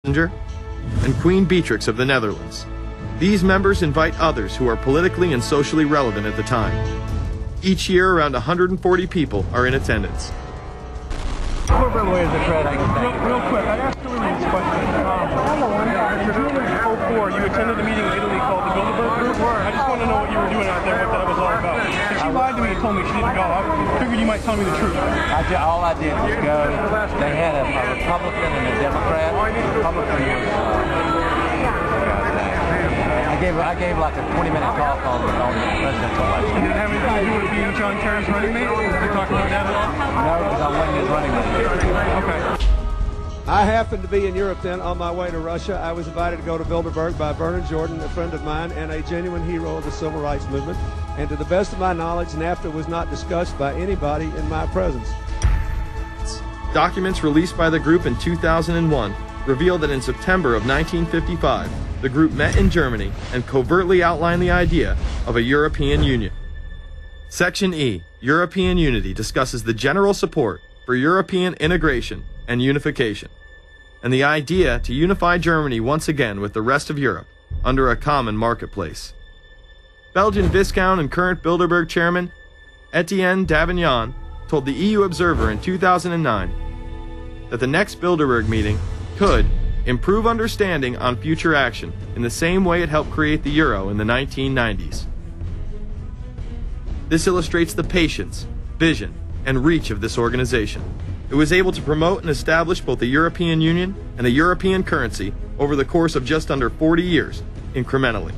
and Queen Beatrix of the Netherlands. These members invite others who are politically and socially relevant at the time. Each year, around 140 people are in attendance. Real quick, I asked you this question. In 2004, you attended a meeting in Italy called the Bilderberg Group. I just want to know what you were doing out there, what that was all about. If she lied to me and told me she didn't go, I figured you might tell me the truth. All I did was go. They had a Republican and a Democrat. Republican was... I gave like a 20-minute talk on the presidential election. Did it have anything to do with being John Kerry's running mate? Did you talk about that at all? No, because I wasn't his running mate. Okay. I happened to be in Europe then on my way to Russia. I was invited to go to Bilderberg by Vernon Jordan, a friend of mine and a genuine hero of the civil rights movement. And to the best of my knowledge, NAFTA was not discussed by anybody in my presence. Documents released by the group in 2001 reveal that in September of 1955, the group met in Germany and covertly outlined the idea of a European Union. Section E, European Unity, discusses the general support for European integration and unification, and the idea to unify Germany once again with the rest of Europe under a common marketplace. Belgian Viscount and current Bilderberg chairman Etienne Davignon told the EU Observer in 2009 that the next Bilderberg meeting could improve understanding on future action in the same way it helped create the euro in the 1990s. This illustrates the patience, vision, and reach of this organization. It was able to promote and establish both the European Union and a European currency over the course of just under 40 years, incrementally.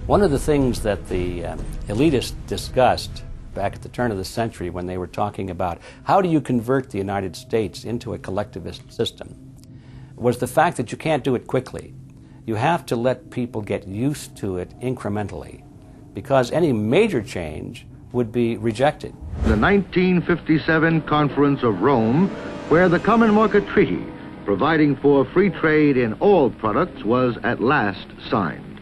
One of the things that the elitists discussed back at the turn of the century when they were talking about how do you convert the United States into a collectivist system was the fact that you can't do it quickly. You have to let people get used to it incrementally, because any major change would be rejected. The 1957 Conference of Rome, where the Common Market Treaty, providing for free trade in all products, was at last signed.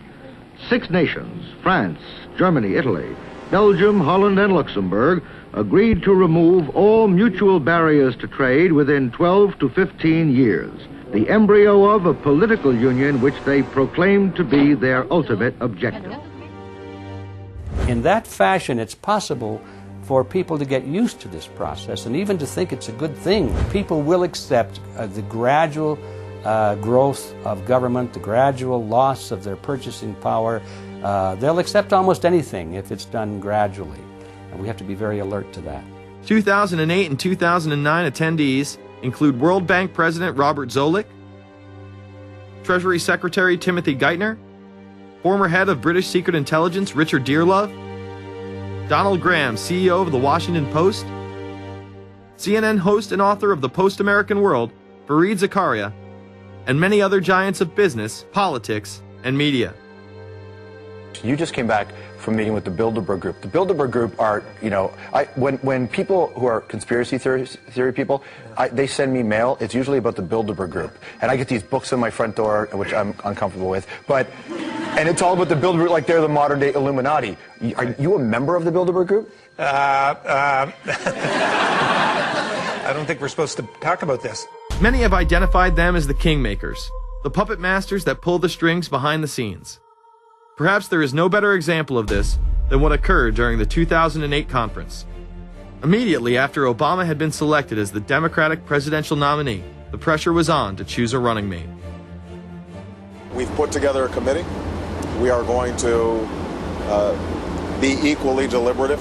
6 nations, France, Germany, Italy, Belgium, Holland, and Luxembourg, agreed to remove all mutual barriers to trade within 12 to 15 years, the embryo of a political union which they proclaimed to be their ultimate objective. In that fashion, it's possible for people to get used to this process and even to think it's a good thing. People will accept the gradual growth of government, the gradual loss of their purchasing power. They'll accept almost anything if it's done gradually, and we have to be very alert to that. 2008 and 2009 attendees include World Bank President Robert Zoellick, Treasury Secretary Timothy Geithner, former head of British Secret Intelligence Richard Dearlove, Donald Graham, CEO of the Washington Post, CNN host and author of the Post-American World, Fareed Zakaria, and many other giants of business, politics, and media. You just came back from meeting with the Bilderberg Group. The Bilderberg Group are, you know, when people who are conspiracy theory people, they send me mail, it's usually about the Bilderberg Group. And I get these books on my front door, which I'm uncomfortable with. And it's all about the Bilderberg, like they're the modern day Illuminati. Are you a member of the Bilderberg Group? I don't think we're supposed to talk about this. Many have identified them as the kingmakers, the puppet masters that pull the strings behind the scenes. Perhaps there is no better example of this than what occurred during the 2008 conference. Immediately after Obama had been selected as the Democratic presidential nominee, the pressure was on to choose a running mate. We've put together a committee. We are going to be equally deliberative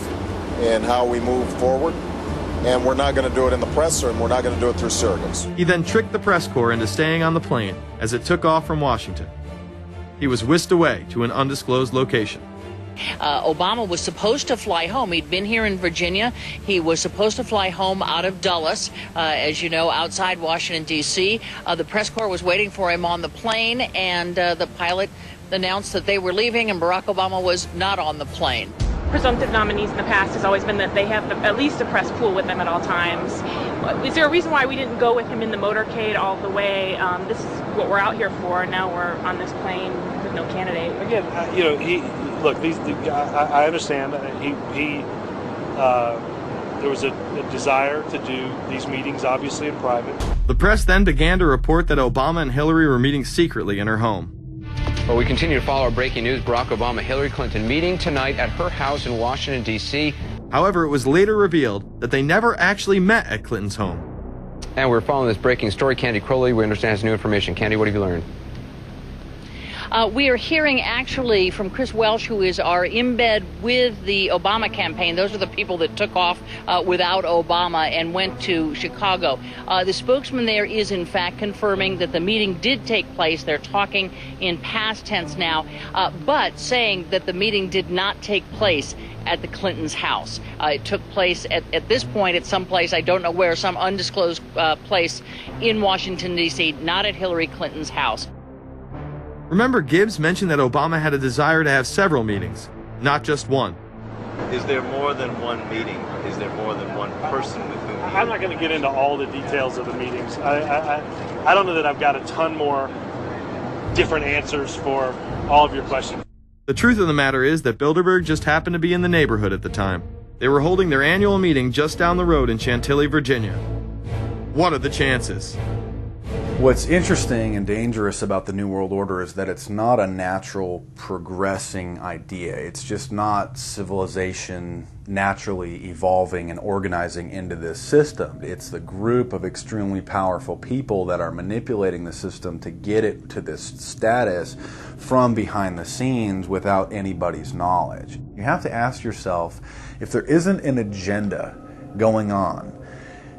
in how we move forward. And we're not going to do it in the press, and we're not going to do it through surrogates. He then tricked the press corps into staying on the plane as it took off from Washington. He was whisked away to an undisclosed location. Obama was supposed to fly home. He'd been here in Virginia. He was supposed to fly home out of Dulles, as you know, outside Washington, D.C. The press corps was waiting for him on the plane, and the pilot announced that they were leaving, and Barack Obama was not on the plane. Presumptive nominees in the past has always been that they have at least a press pool with them at all times. Is there a reason why we didn't go with him in the motorcade all the way? This is what we're out here for. Now we're on this plane with no candidate. Again, you know, look. I understand. There was a desire to do these meetings, obviously, in private. The press then began to report that Obama and Hillary were meeting secretly in her home. Well, we continue to follow our breaking news. Barack Obama, Hillary Clinton meeting tonight at her house in Washington, D.C. However, it was later revealed that they never actually met at Clinton's home. And we're following this breaking story. Candy Crowley, we understand, has new information. Candy, what have you learned? We are hearing actually from Chris Welsh, who is our embed with the Obama campaign. Those are the people that took off without Obama and went to Chicago. The spokesman there is in fact confirming that the meeting did take place. They're talking in past tense now, but saying that the meeting did not take place at the Clintons' house. It took place at this point at some place, I don't know where, some undisclosed place in Washington, D.C., not at Hillary Clinton's house. Remember, Gibbs mentioned that Obama had a desire to have several meetings, not just one. Is there more than one meeting? Is there more than one person with whom he... I'm not going to get into all the details of the meetings. I don't know that I've got a ton more different answers for all of your questions. The truth of the matter is that Bilderberg just happened to be in the neighborhood at the time. They were holding their annual meeting just down the road in Chantilly, Virginia. What are the chances? What's interesting and dangerous about the New World Order is that it's not a natural progressing idea. It's just not civilization naturally evolving and organizing into this system. It's the group of extremely powerful people that are manipulating the system to get it to this status from behind the scenes without anybody's knowledge. You have to ask yourself, if there isn't an agenda going on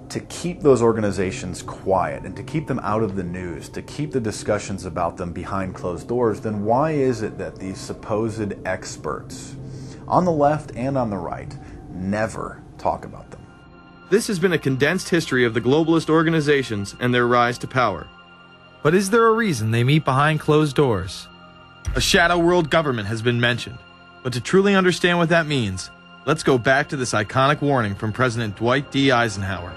to keep those organizations quiet and to keep them out of the news, to keep the discussions about them behind closed doors, then why is it that these supposed experts on the left and on the right never talk about them? This has been a condensed history of the globalist organizations and their rise to power. But is there a reason they meet behind closed doors? A shadow world government has been mentioned. But to truly understand what that means, let's go back to this iconic warning from President Dwight D. Eisenhower.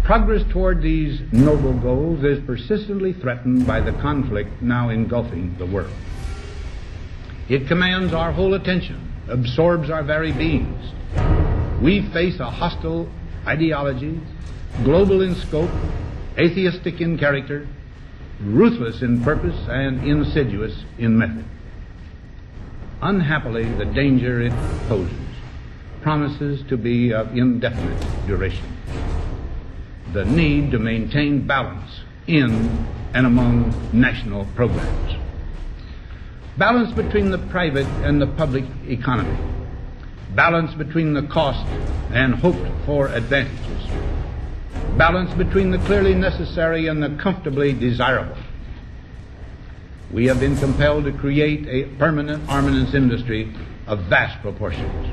Progress toward these noble goals is persistently threatened by the conflict now engulfing the world. It commands our whole attention, absorbs our very beings. We face a hostile ideology, global in scope, atheistic in character, ruthless in purpose, and insidious in method. Unhappily, the danger it poses promises to be of indefinite duration. The need to maintain balance in and among national programs. Balance between the private and the public economy. Balance between the cost and hoped for advantages. Balance between the clearly necessary and the comfortably desirable. We have been compelled to create a permanent armaments industry of vast proportions.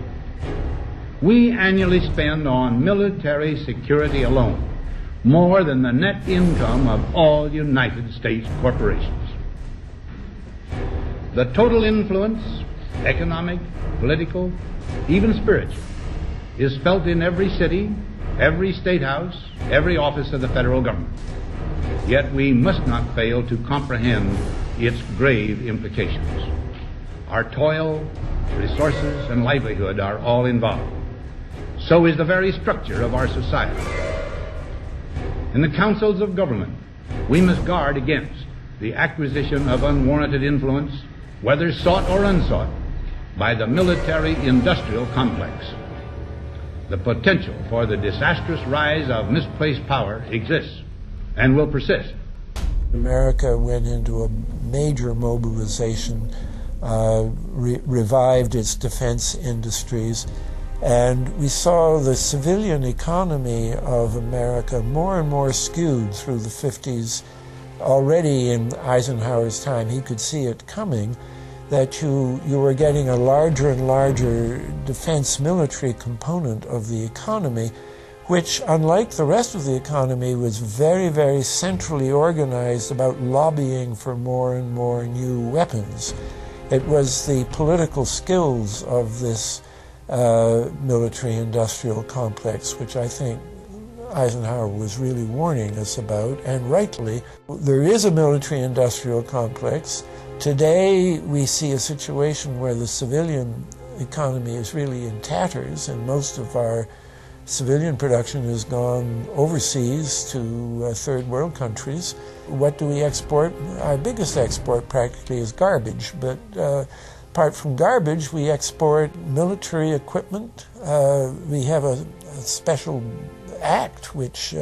We annually spend on military security alone more than the net income of all United States corporations. The total influence, economic, political, even spiritual, is felt in every city, every state house, every office of the federal government. Yet we must not fail to comprehend its grave implications. Our toil, resources, and livelihood are all involved. So is the very structure of our society. In the councils of government, we must guard against the acquisition of unwarranted influence, whether sought or unsought, by the military-industrial complex. The potential for the disastrous rise of misplaced power exists and will persist. America went into a major mobilization, revived its defense industries, and we saw the civilian economy of America more and more skewed through the 50s. Already in Eisenhower's time, he could see it coming, that you were getting a larger and larger defense military component of the economy, which, unlike the rest of the economy, was very, very centrally organized about lobbying for more and more new weapons. It was the political skills of this military-industrial complex, which I think Eisenhower was really warning us about, and rightly. There is a military-industrial complex. Today we see a situation where the civilian economy is really in tatters, and most of our civilian production has gone overseas to third world countries. What do we export? Our biggest export practically is garbage, but apart from garbage, we export military equipment. We have a special act which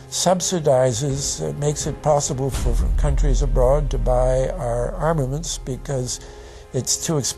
subsidizes, makes it possible for countries abroad to buy our armaments because it's too expensive